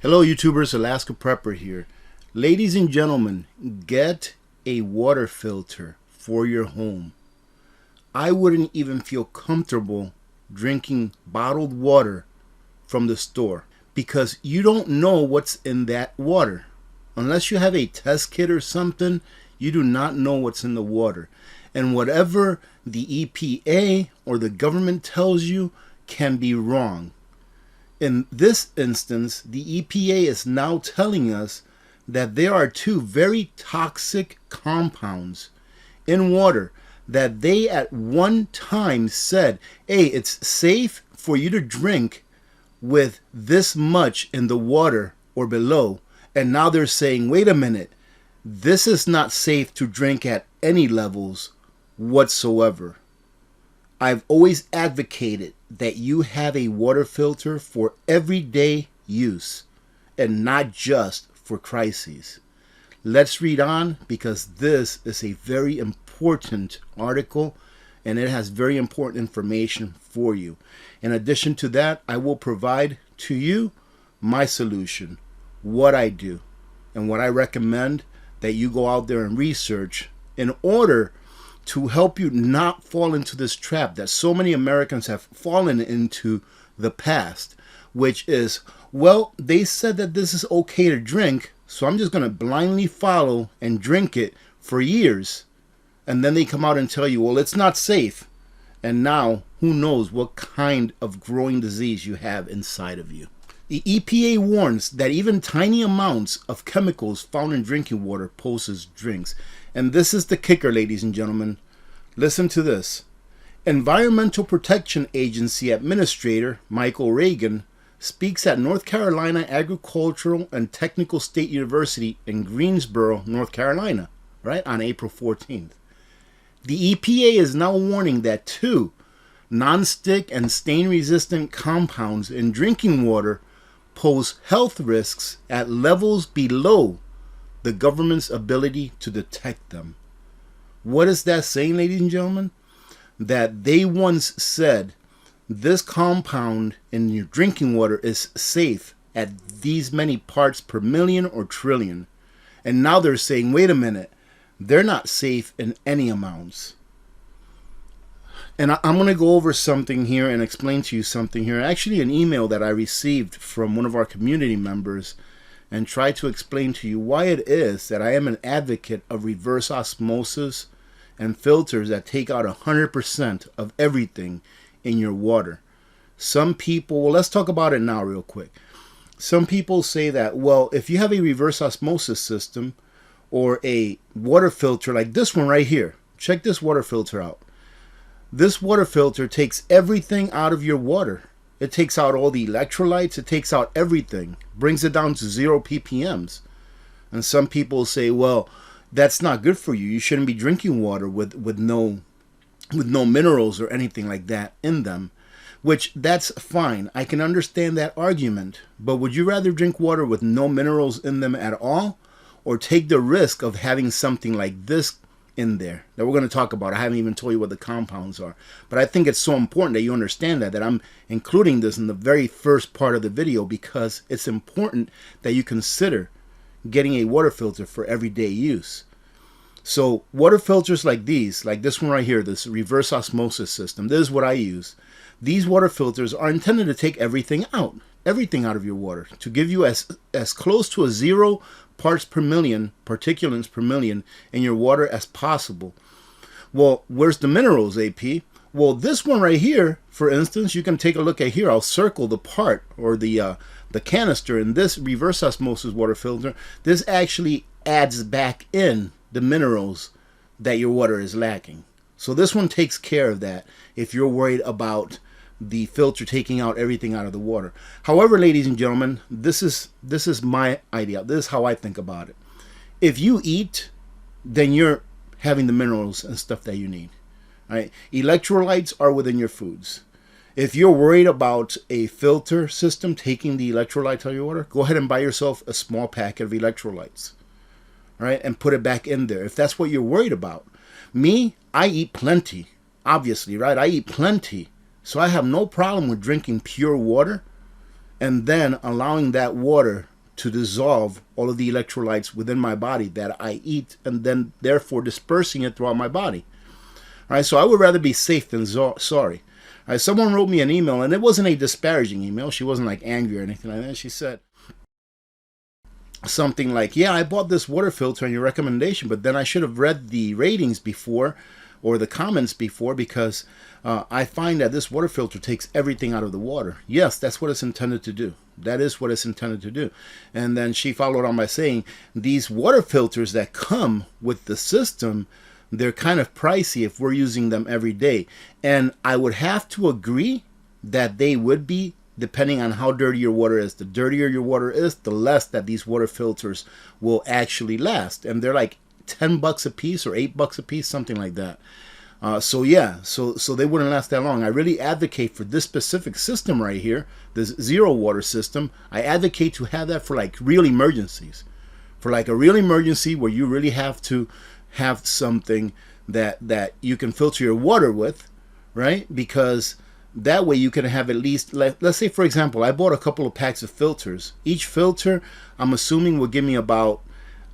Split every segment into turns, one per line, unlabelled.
Hello YouTubers, Alaska Prepper here. Ladies and gentlemen, get a water filter for your home. I wouldn't even feel comfortable drinking bottled water from the store because you don't know what's in that water. Unless you have a test kit or something, you do not know what's in the water. And whatever the EPA or the government tells you can be wrong. In this instance, the EPA is now telling us that there are two very toxic compounds in water that they at one time said, hey, it's safe for you to drink with this much in the water or below. And now they're saying, wait a minute, this is not safe to drink at any levels whatsoever. I've always advocated that you have a water filter for everyday use and not just for crises. Let's read on because this is a very important article and it has very important information for you. In addition to that, I will provide to you my solution, what I do, and what I recommend that you go out there and research in order to help you not fall into this trap that so many Americans have fallen into the past, which is, well, they said that this is okay to drink, so I'm just going to blindly follow and drink it for years. And then they come out and tell you, well, it's not safe. And now, who knows what kind of growing disease you have inside of you. The EPA warns that even tiny amounts of chemicals found in drinking water poses drinks. And this is the kicker, ladies and gentlemen. Listen to this. Environmental Protection Agency Administrator Michael Reagan speaks at North Carolina Agricultural and Technical State University in Greensboro, North Carolina, right, on April 14th. The EPA is now warning that two non-stick and stain-resistant compounds in drinking water pose health risks at levels below the government's ability to detect them. What is that saying, ladies and gentlemen? That they once said this compound in your drinking water is safe at these many parts per million or trillion. And now they're saying, wait a minute, they're not safe in any amounts. And I'm going to go over something here and explain to you something here. Actually, an email that I received from one of our community members and try to explain to you why it is that I am an advocate of reverse osmosis and filters that take out 100% of everything in your water. Some people, well, let's talk about it now real quick. Some people say that, well, if you have a reverse osmosis system or a water filter like this one right here, check this water filter out. This water filter takes everything out of your water. It takes out all the electrolytes. It takes out everything. Brings it down to 0 ppms. And some people say, well, that's not good for you. You shouldn't be drinking water with no minerals or anything like that in them. Which, that's fine. I can understand that argument. But would you rather drink water with no minerals in them at all? Or take the risk of having something like this in there that we're going to talk about? I haven't even told you what the compounds are, but I think it's so important that you understand that I'm including this in the very first part of the video because it's important that you consider getting a water filter for everyday use. So water filters like these, like this one right here, this reverse osmosis system, this is what I use. These water filters are intended to take everything out of your water, to give you as close to a 0 parts per million, particulates per million in your water as possible. Well, where's the minerals, AP? Well, this one right here, for instance, you can take a look at here. I'll circle the part or the canister in this reverse osmosis water filter. This actually adds back in the minerals that your water is lacking. So this one takes care of that if you're worried about the filter taking out everything out of the water. However, ladies and gentlemen, this is my idea. This is how I think about it. If you eat, then you're having the minerals and stuff that you need. All right? Electrolytes are within your foods. If you're worried about a filter system taking the electrolytes out of your water, go ahead and buy yourself a small packet of electrolytes. All right? And put it back in there if that's what you're worried about. Me, I eat plenty. Obviously, right? I eat plenty. So I have no problem with drinking pure water and then allowing that water to dissolve all of the electrolytes within my body that I eat, and then therefore dispersing it throughout my body. All right, so I would rather be safe than sorry. All right, someone wrote me an email, and it wasn't a disparaging email. She wasn't like angry or anything like that. She said something like, yeah, I bought this water filter on your recommendation, but then I should have read the ratings before or the comments before, because I find that this water filter takes everything out of the water. Yes, that's what it's intended to do. That is what it's intended to do. And then she followed on by saying, these water filters that come with the system, they're kind of pricey if we're using them every day. And I would have to agree that they would be, depending on how dirty your water is. The dirtier your water is, the less that these water filters will actually last. And they're like $10 a piece or $8 a piece, something like that. So they wouldn't last that long. I really advocate for this specific system right here, this zero water system. I advocate to have that for like real emergencies, for like a real emergency where you really have to have something that you can filter your water with, right? Because that way you can have at least, let's say for example, I bought a couple of packs of filters. Each filter, I'm assuming, will give me about,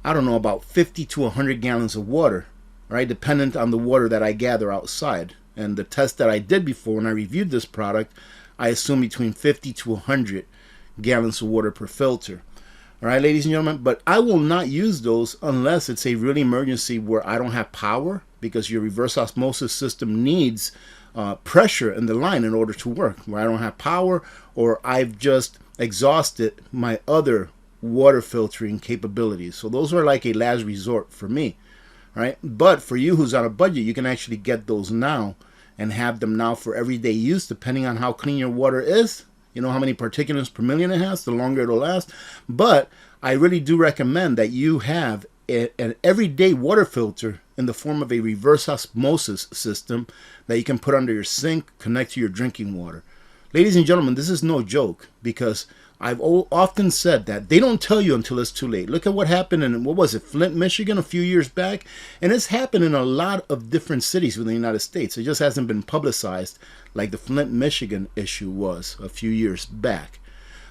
I don't know, about 50 to 100 gallons of water, right? Dependent on the water that I gather outside. And the test that I did before when I reviewed this product, I assume between 50 to 100 gallons of water per filter. All right, ladies and gentlemen, but I will not use those unless it's a real emergency where I don't have power, because your reverse osmosis system needs pressure in the line in order to work, where I don't have power, or I've just exhausted my other water filtering capabilities. So those are like a last resort for me, right? But for you who's on a budget, you can actually get those now and have them now for everyday use, depending on how clean your water is. You know how many particulates per million it has, the longer it'll last. But I really do recommend that you have an everyday water filter in the form of a reverse osmosis system that you can put under your sink, connect to your drinking water. Ladies and gentlemen, this is no joke, because I've often said that they don't tell you until it's too late. Look at what happened in, what was it, Flint, Michigan a few years back? And it's happened in a lot of different cities within the United States. It just hasn't been publicized like the Flint, Michigan issue was a few years back.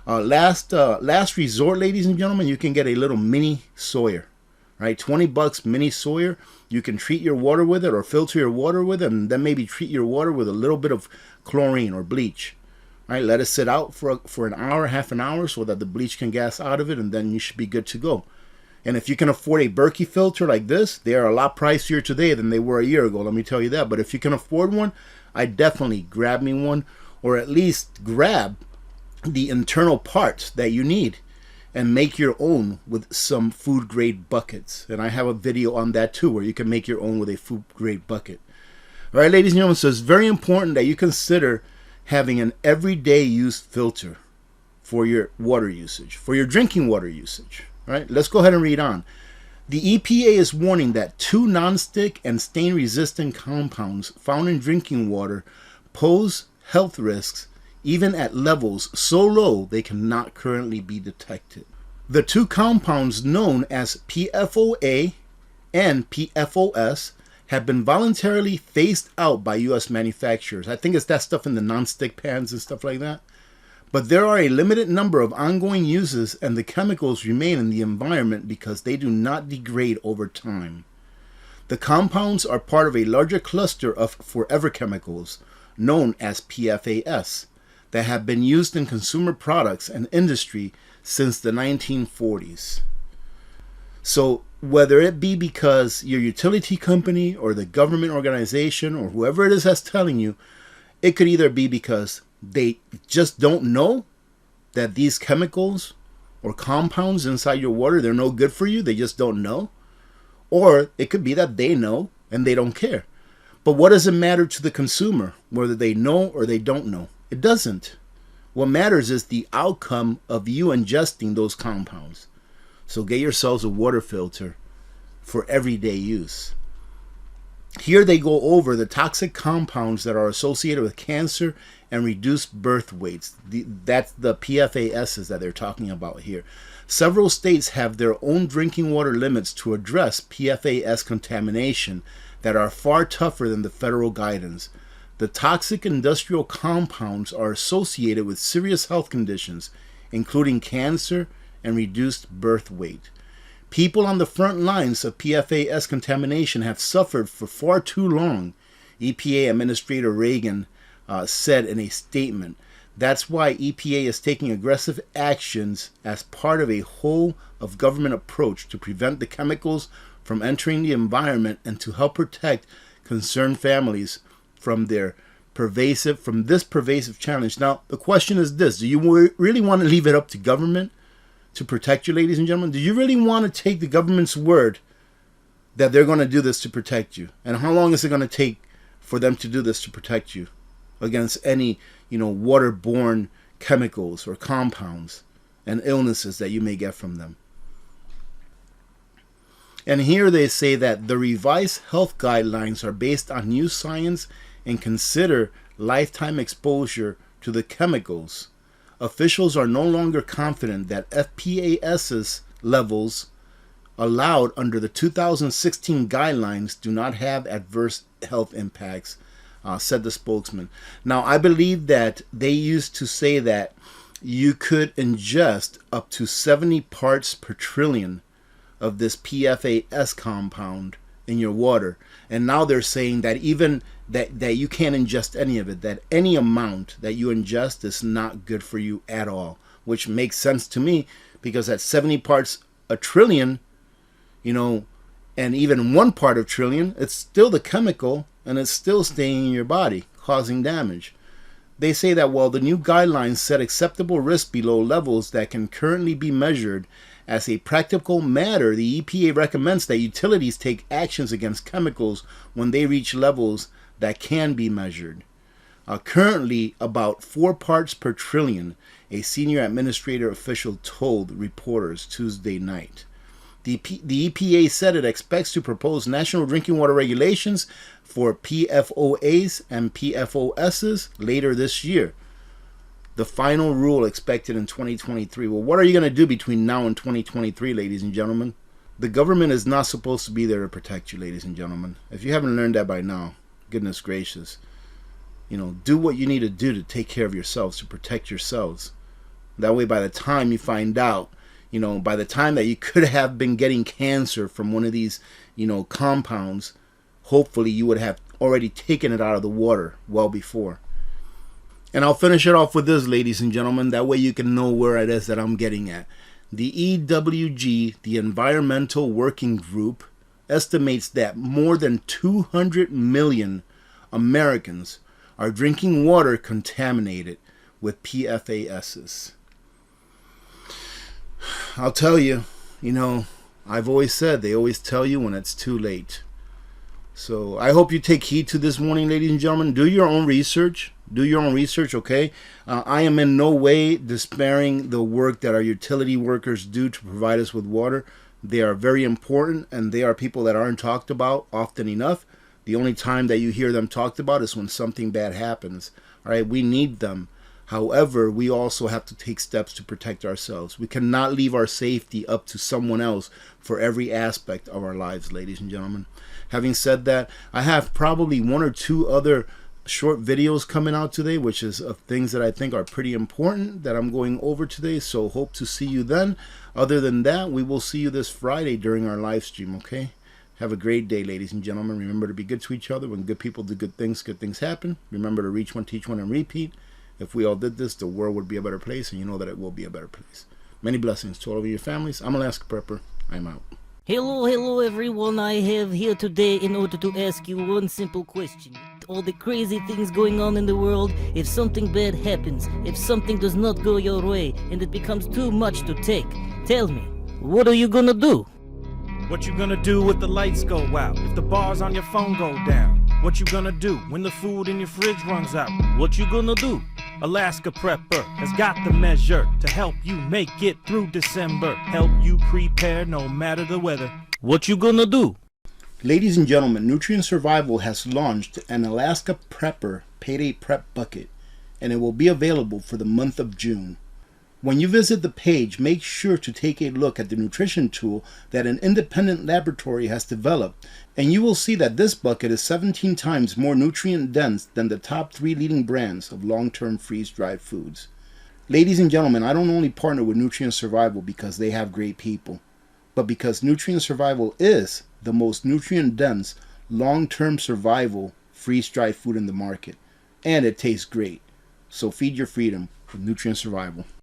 Last resort, ladies and gentlemen, you can get a little mini Sawyer, right? $20 mini Sawyer. You can treat your water with it or filter your water with it, and then maybe treat your water with a little bit of chlorine or bleach. Right, let it sit out for an hour, half an hour, so that the bleach can gas out of it, and then you should be good to go. And if you can afford a Berkey filter like this, they are a lot pricier today than they were a year ago, let me tell you that. But if you can afford one, I definitely grab me one, or at least grab the internal parts that you need and make your own with some food grade buckets. And I have a video on that too, where you can make your own with a food grade bucket. All right, ladies and gentlemen, so it's very important that you consider having an everyday use filter for your water usage, for your drinking water usage. All right, let's go ahead and read on. The EPA is warning that 2 nonstick and stain resistant compounds found in drinking water pose health risks even at levels so low they cannot currently be detected. The 2 compounds known as PFOA and PFOS have been voluntarily phased out by U.S. manufacturers. I think it's that stuff in the nonstick pans and stuff like that. But there are a limited number of ongoing uses, and the chemicals remain in the environment because they do not degrade over time. The compounds are part of a larger cluster of forever chemicals, known as PFAS, that have been used in consumer products and industry since the 1940s. So whether it be because your utility company or the government organization or whoever it is that's telling you, it could either be because they just don't know that these chemicals or compounds inside your water, they're no good for you. They just don't know. Or it could be that they know and they don't care. But what does it matter to the consumer, whether they know or they don't know? It doesn't. What matters is the outcome of you ingesting those compounds. So get yourselves a water filter for everyday use. Here they go over the toxic compounds that are associated with cancer and reduced birth weights. That's the PFASs that they're talking about here. Several states have their own drinking water limits to address PFAS contamination that are far tougher than the federal guidance. The toxic industrial compounds are associated with serious health conditions, including cancer and reduced birth weight. People on the front lines of PFAS contamination have suffered for far too long, EPA Administrator Reagan said in a statement. That's why EPA is taking aggressive actions as part of a whole of government approach to prevent the chemicals from entering the environment and to help protect concerned families from this pervasive challenge. Now, the question is this: do you really want to leave it up to government to protect you, ladies and gentlemen? Do you really want to take the government's word that they're going to do this to protect you? And how long is it going to take for them to do this to protect you against any, waterborne chemicals or compounds and illnesses that you may get from them? And here they say that the revised health guidelines are based on new science and consider lifetime exposure to the chemicals. Officials are no longer confident that FPAS's levels allowed under the 2016 guidelines do not have adverse health impacts, said the spokesman. Now, I believe that they used to say that you could ingest up to 70 parts per trillion of this PFAS compound in your water. And now they're saying that even that you can't ingest any of it, that any amount that you ingest is not good for you at all, which makes sense to me, because at 70 parts a trillion, and even 1 part of trillion, it's still the chemical and it's still staying in your body, causing damage. They say that while the new guidelines set acceptable risk below levels that can currently be measured, as a practical matter, the EPA recommends that utilities take actions against chemicals when they reach levels that can be measured. Currently, about 4 parts per trillion, a senior administrator official told reporters Tuesday night. The EPA said it expects to propose national drinking water regulations for PFOAs and PFOSs later this year. The final rule expected in 2023. Well, what are you going to do between now and 2023, ladies and gentlemen? The government is not supposed to be there to protect you, ladies and gentlemen. If you haven't learned that by now, goodness gracious, do what you need to do to take care of yourselves, to protect yourselves. That way, by the time you find out, by the time that you could have been getting cancer from one of these, compounds, hopefully you would have already taken it out of the water well before. And I'll finish it off with this, ladies and gentlemen. That way you can know where it is that I'm getting at. The EWG, the Environmental Working Group, estimates that more than 200 million Americans are drinking water contaminated with PFASs. I'll tell you, I've always said, they always tell you when it's too late. So I hope you take heed to this warning, ladies and gentlemen. Do your own research. Okay? I am in no way despairing the work that our utility workers do to provide us with water. They are very important, and they are people that aren't talked about often enough. The only time that you hear them talked about is when something bad happens. All right? We need them. However, we also have to take steps to protect ourselves. We cannot leave our safety up to someone else for every aspect of our lives, ladies and gentlemen. Having said that, I have probably 1 or 2 other short videos coming out today, which is of things that I think are pretty important that I'm going over today. So hope to see you then. Other than that, we will see you this Friday during our live stream, okay? Have a great day, ladies and gentlemen. Remember to be good to each other. When good people do good things happen. Remember to reach one, teach one, and repeat. If we all did this, the world would be a better place, and you know that it will be a better place. Many blessings to all of your families. I'm Alaska Prepper. I'm out.
Hello everyone. I have here today in order to ask you one simple question. All the crazy things going on in the world, if something bad happens, if something does not go your way, and it becomes too much to take, tell me, what are you gonna do?
What you gonna do if the lights go out? If the bars on your phone go down? What you gonna do when the food in your fridge runs out?
What you gonna do?
Alaska Prepper has got the measure to help you make it through December. Help you prepare no matter the weather.
What you gonna do?
Ladies and gentlemen, Nutrient Survival has launched an Alaska Prepper Payday Prep Bucket, and it will be available for the month of June. When you visit the page, make sure to take a look at the nutrition tool that an independent laboratory has developed, and you will see that this bucket is 17 times more nutrient dense than the top 3 leading brands of long-term freeze-dried foods. Ladies and gentlemen, I don't only partner with Nutrient Survival because they have great people, but because Nutrient Survival is the most nutrient-dense, long-term survival freeze-dried food in the market. And it tastes great. So feed your freedom with Nutrient Survival.